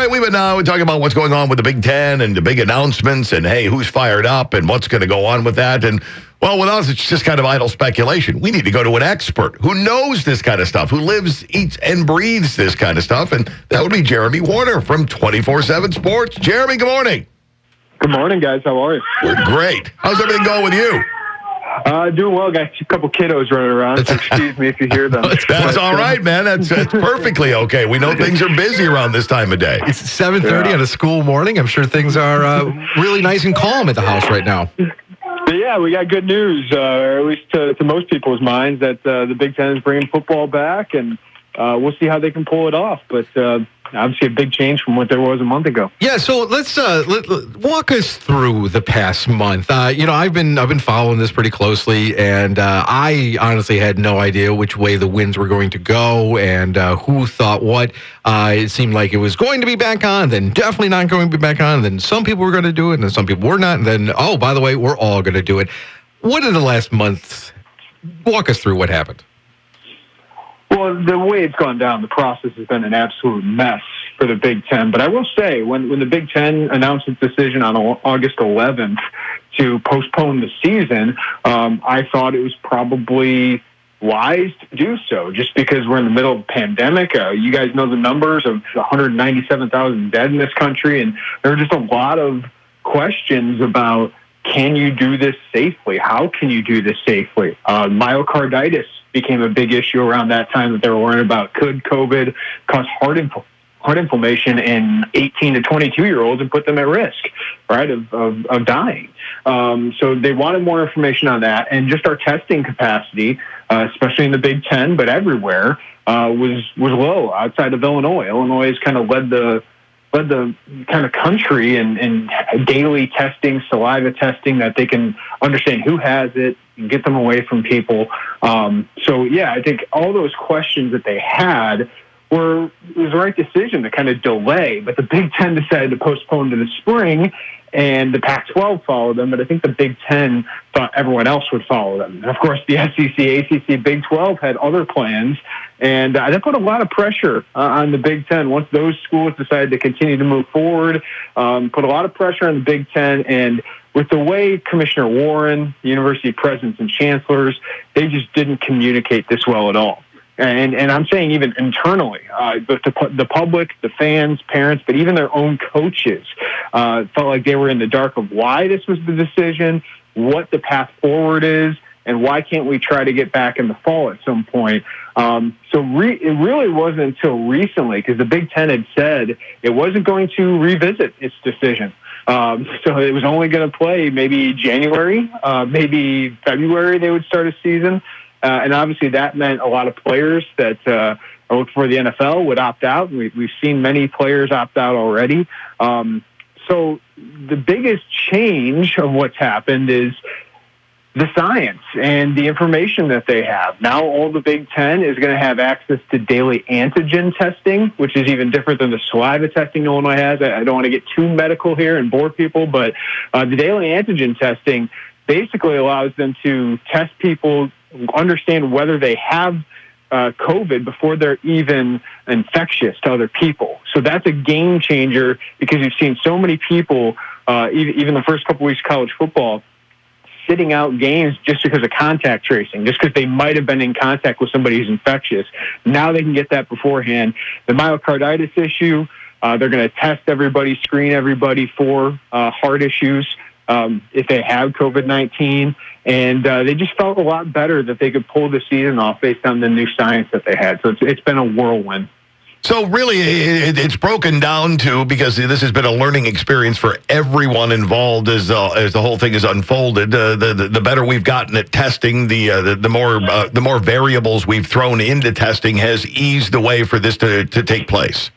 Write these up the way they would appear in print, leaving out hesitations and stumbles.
right, we've been talking about what's going on with the Big Ten and the big announcements and, hey, who's fired up and what's going to go on with that. And, well, with us, it's just kind of idle speculation. We need to go to an expert who knows this kind of stuff, who lives, eats, and breathes this kind of stuff. And that would be Jeremy Werner from 24/7 Sports. Jeremy, good morning. Good morning, guys. How are you? We're great. How's everything going with you? Doing well. Got a couple kiddos running around. So excuse me if you hear them. That's all right, man. That's perfectly okay. We know things are busy around this time of day. It's 7:30 on a school morning. I'm sure things are really nice and calm at the house right now. But yeah, we got good news, or at least to most people's minds, that the Big Ten is bringing football back, and we'll see how they can pull it off. But obviously a big change from what there was a month ago. Yeah, so let's walk us through the past month. I've been following this pretty closely, and I honestly had no idea which way the winds were going to go and who thought what. It seemed like it was going to be back on, then definitely not going to be back on, and then some people were going to do it, and then some people were not, and then, oh, by the way, we're all going to do it. What in the last month, walk us through what happened. Well, the way it's gone down, the process has been an absolute mess for the Big Ten. But I will say, when the Big Ten announced its decision on August 11th to postpone the season, I thought it was probably wise to do so, just because we're in the middle of a pandemic. You guys know the numbers of 197,000 dead in this country, and there are just a lot of questions about, can you do this safely? How can you do this safely? Myocarditis became a big issue around that time that they were worried about. Could COVID cause heart inflammation in 18 to 22-year-olds and put them at risk, right, of dying? So they wanted more information on that, and just our testing capacity, especially in the Big Ten, but everywhere, was low outside of Illinois. Illinois has kind of led the kind of country in daily testing, saliva testing, that they can understand who has it and get them away from people. So, yeah, I think all those questions that they had it was the right decision to kind of delay. But the Big Ten decided to postpone to the spring, and the Pac-12 followed them. But I think the Big Ten thought everyone else would follow them. And, of course, the SEC, ACC, Big 12 had other plans. And that put a lot of pressure on the Big Ten. Once those schools decided to continue to move forward, put a lot of pressure on the Big Ten. And with the way Commissioner Warren, university presidents and chancellors, they just didn't communicate this well at all. And I'm saying even internally, the public, the fans, parents, but even their own coaches felt like they were in the dark of why this was the decision, what the path forward is, and why can't we try to get back in the fall at some point. So it really wasn't until recently, because the Big Ten had said it wasn't going to revisit its decision. So it was only going to play maybe January, maybe February they would start a season. And obviously that meant a lot of players that work for the NFL would opt out. We've seen many players opt out already. So the biggest change of what's happened is the science and the information that they have. Now all the Big Ten is going to have access to daily antigen testing, which is even different than the saliva testing Illinois has. I don't want to get too medical here and bore people, but the daily antigen testing basically allows them to test people, understand whether they have COVID before they're even infectious to other people. So that's a game changer, because you've seen so many people, even the first couple weeks of college football, sitting out games just because of contact tracing, just because they might have been in contact with somebody who's infectious. Now they can get that beforehand. The myocarditis issue, they're going to test everybody, screen everybody for heart issues if they have COVID-19. And they just felt a lot better that they could pull the season off based on the new science that they had. So it's been a whirlwind. So really, it's broken down to, because this has been a learning experience for everyone involved as the whole thing has unfolded. The better we've gotten at testing, the more variables we've thrown into testing has eased the way for this to take place.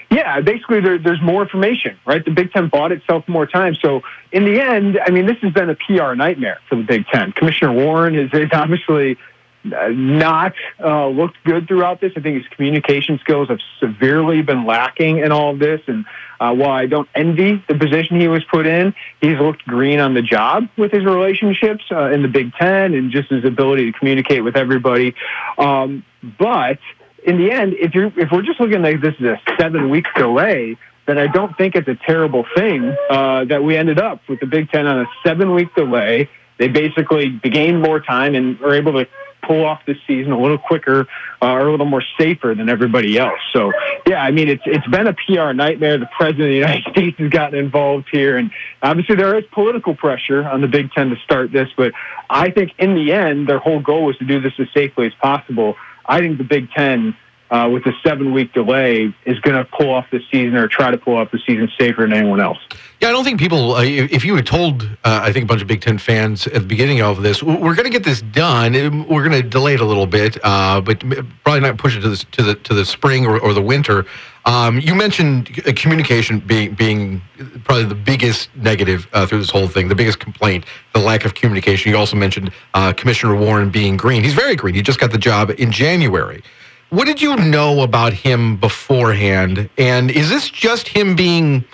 Yeah, basically there's more information, right? The Big Ten bought itself more time. So in the end, I mean, this has been a PR nightmare for the Big Ten. Commissioner Warren is obviously not looked good throughout this. I think his communication skills have severely been lacking in all of this. And while I don't envy the position he was put in, he's looked green on the job with his relationships in the Big Ten and just his ability to communicate with everybody. But in the end, if we're just looking like this is a 7-week delay, then I don't think it's a terrible thing that we ended up with the Big Ten on a 7-week delay. They basically gained more time and were able to pull off this season a little quicker or a little more safer than everybody else. So, yeah, I mean, it's been a PR nightmare. The President of the United States has gotten involved here, and obviously there is political pressure on the Big Ten to start this, but I think in the end, their whole goal was to do this as safely as possible. I think the Big Ten, with a 7-week delay, is going to pull off the season or try to pull off the season safer than anyone else. Yeah, I don't think people, if you had told, I think, a bunch of Big Ten fans at the beginning of this, we're going to get this done, we're going to delay it a little bit, but probably not push it to the spring or the winter. You mentioned communication being probably the biggest negative through this whole thing, the biggest complaint, the lack of communication. You also mentioned Commissioner Warren being green. He's very green. He just got the job in January. What did you know about him beforehand? And is this just him being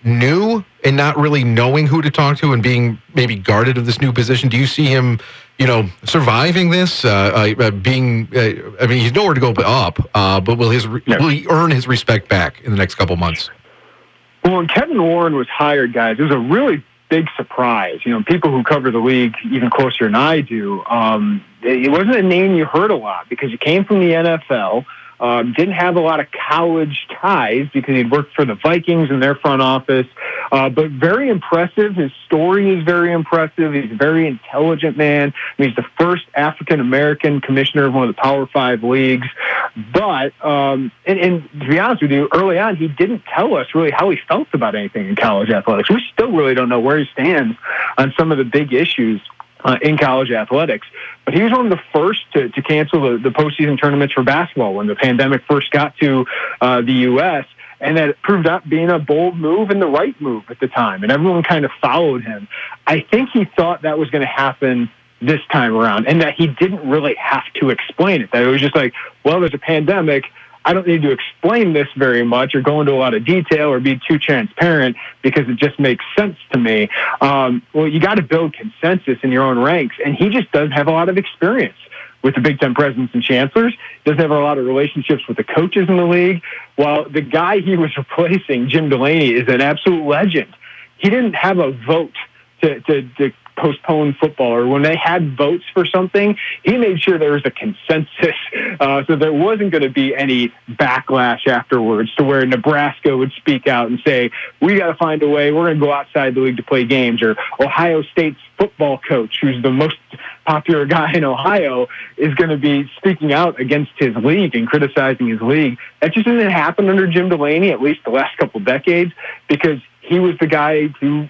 new and not really knowing who to talk to and being maybe guarded of this new position? Do you see him, surviving this? I mean, he's nowhere to go but up. But will he earn his respect back in the next couple months? Well, when Kevin Warren was hired, guys, it was a really big surprise. People who cover the league even closer than I do, it wasn't a name you heard a lot because he came from the NFL, didn't have a lot of college ties because he'd worked for the Vikings in their front office, but very impressive. His story is very impressive. He's a very intelligent man. He's the first African-American commissioner of one of the Power 5 leagues. But, and to be honest with you, early on, he didn't tell us really how he felt about anything in college athletics. We still really don't know where he stands on some of the big issues in college athletics. But he was one of the first to cancel the postseason tournaments for basketball when the pandemic first got to the U.S., and that proved out being a bold move and the right move at the time, and everyone kind of followed him. I think he thought that was going to happen this time around, and that he didn't really have to explain it. That it was just like, well, there's a pandemic. I don't need to explain this very much or go into a lot of detail or be too transparent because it just makes sense to me. Well, you got to build consensus in your own ranks, and he just doesn't have a lot of experience with the Big Ten presidents and chancellors, doesn't have a lot of relationships with the coaches in the league. While the guy he was replacing, Jim Delaney, is an absolute legend, he didn't have a vote to postpone football, or when they had votes for something, he made sure there was a consensus, so there wasn't going to be any backlash afterwards to where Nebraska would speak out and say, we got to find a way, we're going to go outside the league to play games, or Ohio State's football coach, who's the most popular guy in Ohio, is going to be speaking out against his league and criticizing his league. That just didn't happen under Jim Delaney, at least the last couple decades, because he was the guy who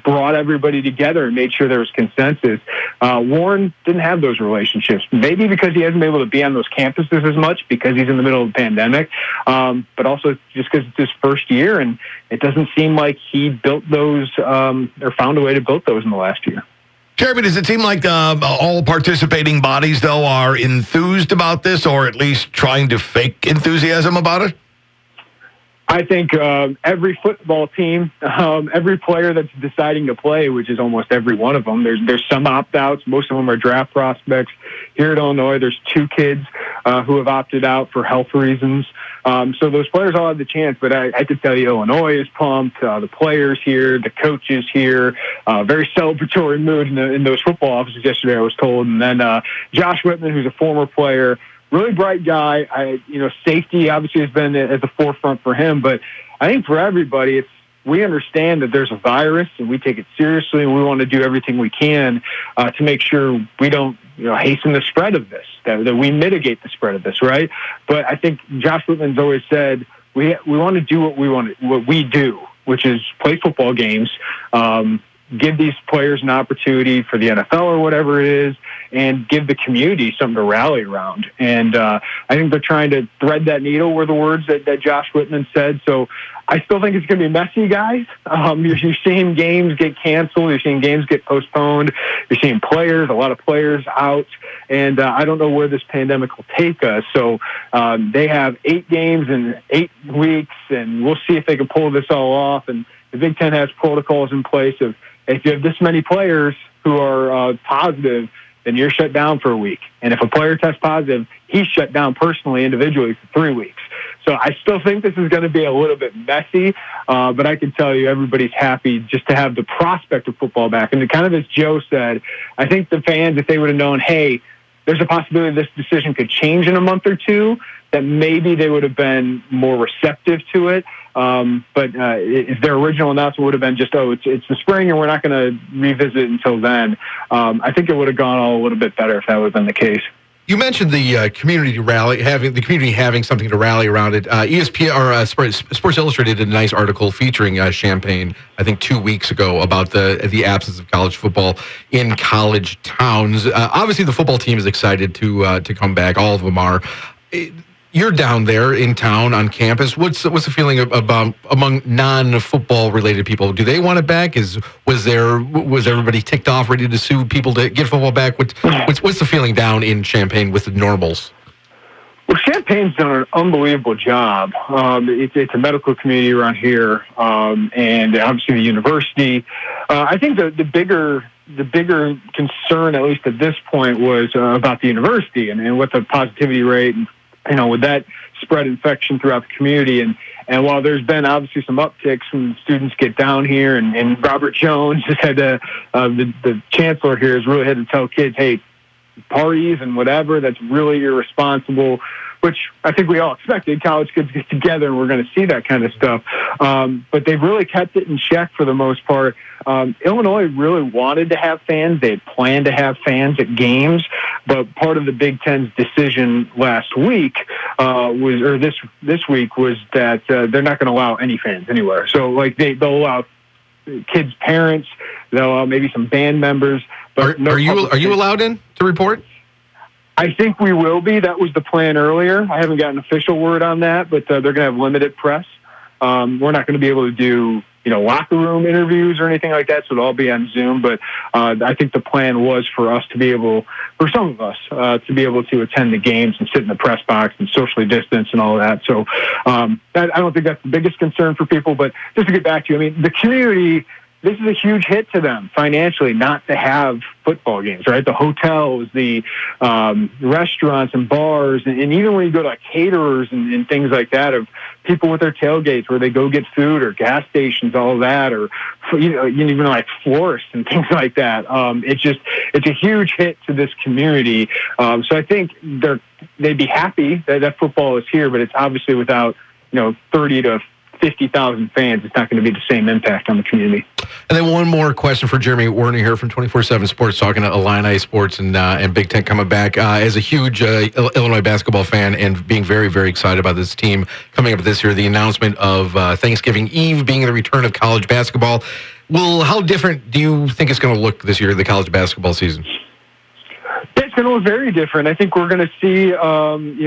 brought everybody together and made sure there was consensus. Warren didn't have those relationships, maybe because he hasn't been able to be on those campuses as much because he's in the middle of the pandemic, but also just because it's his first year, and it doesn't seem like he built those or found a way to build those in the last year. Jeremy, does it seem like all participating bodies, though, are enthused about this, or at least trying to fake enthusiasm about it? I think every football team, every player that's deciding to play, which is almost every one of them, there's some opt-outs. Most of them are draft prospects. Here at Illinois, there's 2 kids who have opted out for health reasons. So those players all have the chance, but I could tell you Illinois is pumped, the players here, the coaches here, very celebratory mood in those football offices yesterday, I was told. And then Josh Whitman, who's a former player, really bright guy. Safety obviously has been at the forefront for him, but I think for everybody, we understand that there's a virus and we take it seriously, and we want to do everything we can to make sure we don't hasten the spread of this, that we mitigate the spread of this, right? But I think Josh Whitman's always said we want to do what we do, which is play football games, give these players an opportunity for the NFL or whatever it is, and give the community something to rally around. And I think they're trying to thread that needle, were the words that Josh Whitman said. So I still think it's going to be messy, guys. You're seeing games get canceled. You're seeing games get postponed. You're seeing a lot of players out. And I don't know where this pandemic will take us. So they have 8 games in 8 weeks, and we'll see if they can pull this all off. And the Big Ten has protocols in place of, if you have this many players who are positive, then you're shut down for a week. And if a player tests positive, he's shut down personally, individually for 3 weeks. So I still think this is going to be a little bit messy, but I can tell you everybody's happy just to have the prospect of football back. And kind of as Joe said, I think the fans, if they would have known, hey, there's a possibility this decision could change in a month or two, that maybe they would have been more receptive to it. But if their original announcement would have been just, it's the spring and we're not going to revisit it until then, I think it would have gone all a little bit better if that would have been the case. You mentioned the community rally, having something to rally around it. ESPN or Sports Illustrated did a nice article featuring Champaign, I think 2 weeks ago, about the absence of college football in college towns. Obviously, the football team is excited to come back. All of them are. You're down there in town on campus. What's the feeling about among non-football related people? Do they want it back? Was everybody ticked off, ready to sue people to get football back? What's the feeling down in Champaign with the normals? Well, Champaign's done an unbelievable job. It's a medical community around here, and obviously the university. I think the bigger concern, at least at this point, was about the university and what the positivity rate and would that spread infection throughout the community? And while there's been obviously some upticks when students get down here, and Robert Jones has had the chancellor here has really had to tell kids, hey, parties and whatever, that's really irresponsible, which I think we all expected. College kids get together and we're going to see that kind of stuff. But they've really kept it in check for the most part. Illinois really wanted to have fans. They had planned to have fans at games, but part of the Big Ten's decision last week this week was that they're not going to allow any fans anywhere. So they'll allow kids' parents, they'll allow maybe some band members. But are you allowed in to report? I think we will be. That was the plan earlier. I haven't gotten official word on that, but they're going to have limited press. We're not going to be able to do locker room interviews or anything like that, so it'll all be on Zoom. But I think the plan was for us to be able, for some of us, to be able to attend the games and sit in the press box and socially distance and all of that. So I don't think that's the biggest concern for people. But just to get back to you, I mean, the community, this is a huge hit to them financially not to have football games, right? The hotels, the restaurants and bars, and even when you go to caterers and things like that, of people with their tailgates where they go get food, or gas stations, all of that, or even like florists and things like that. It's a huge hit to this community. So I think they'd be happy that football is here, but it's obviously without 30 to 50,000 fans, it's not going to be the same impact on the community. And then one more question for Jeremy Werner here from 24/7 Sports, talking to Illini Sports and Big Ten coming back. As a huge Illinois basketball fan and being very, very excited about this team coming up this year, the announcement of Thanksgiving Eve being the return of college basketball. How different do you think it's going to look this year, the college basketball season? It's going to look very different. I think we're going to see,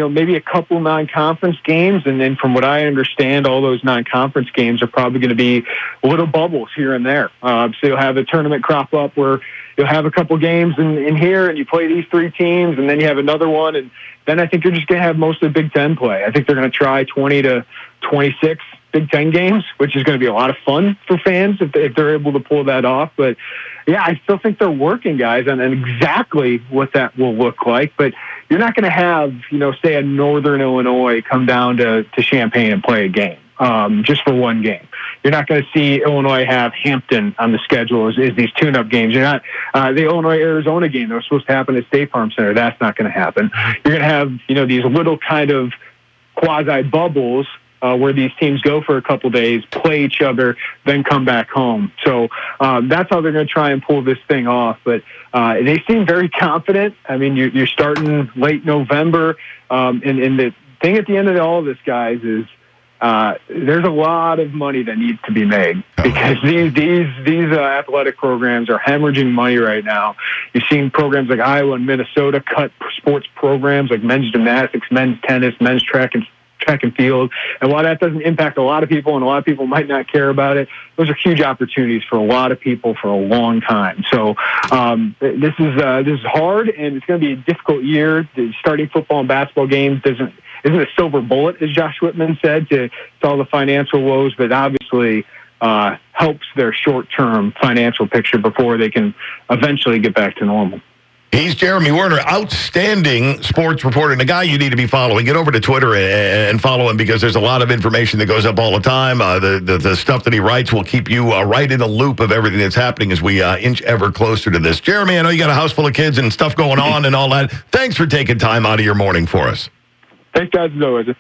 maybe a couple non-conference games, and then from what I understand, all those non-conference games are probably going to be little bubbles here and there. So you'll have a tournament crop up where you'll have a couple games in here, and you play these three teams, and then you have another one, and then I think you're just going to have mostly Big Ten play. I think they're going to try 20 to 26 Big Ten games, which is going to be a lot of fun for fans if they're able to pull that off. But yeah, I still think they're working, guys, on exactly what that will look like. But you're not going to have, say a Northern Illinois come down to Champaign and play a game just for one game. You're not going to see Illinois have Hampton on the schedule as these tune-up games. You're not the Illinois-Arizona game that was supposed to happen at State Farm Center. That's not going to happen. You're going to have, these little kind of quasi-bubbles where these teams go for a couple days, play each other, then come back home. So that's how they're going to try and pull this thing off. But they seem very confident. I mean, you're starting late November. And the thing at the end of all of this, guys, is there's a lot of money that needs to be made because these athletic programs are hemorrhaging money right now. You've seen programs like Iowa and Minnesota cut sports programs like men's gymnastics, men's tennis, men's track and field. And while that doesn't impact a lot of people, and a lot of people might not care about it, those are huge opportunities for a lot of people for a long time. So this is hard, and it's going to be a difficult year. Starting football and basketball games isn't a silver bullet, as Josh Whitman said, to all the financial woes, but obviously helps their short-term financial picture before they can eventually get back to normal. He's Jeremy Werner, outstanding sports reporter, and a guy you need to be following. Get over to Twitter and follow him because there's a lot of information that goes up all the time. The stuff that he writes will keep you right in the loop of everything that's happening as we inch ever closer to this. Jeremy, I know you got a house full of kids and stuff going on and all that. Thanks for taking time out of your morning for us. Thanks, guys, as always.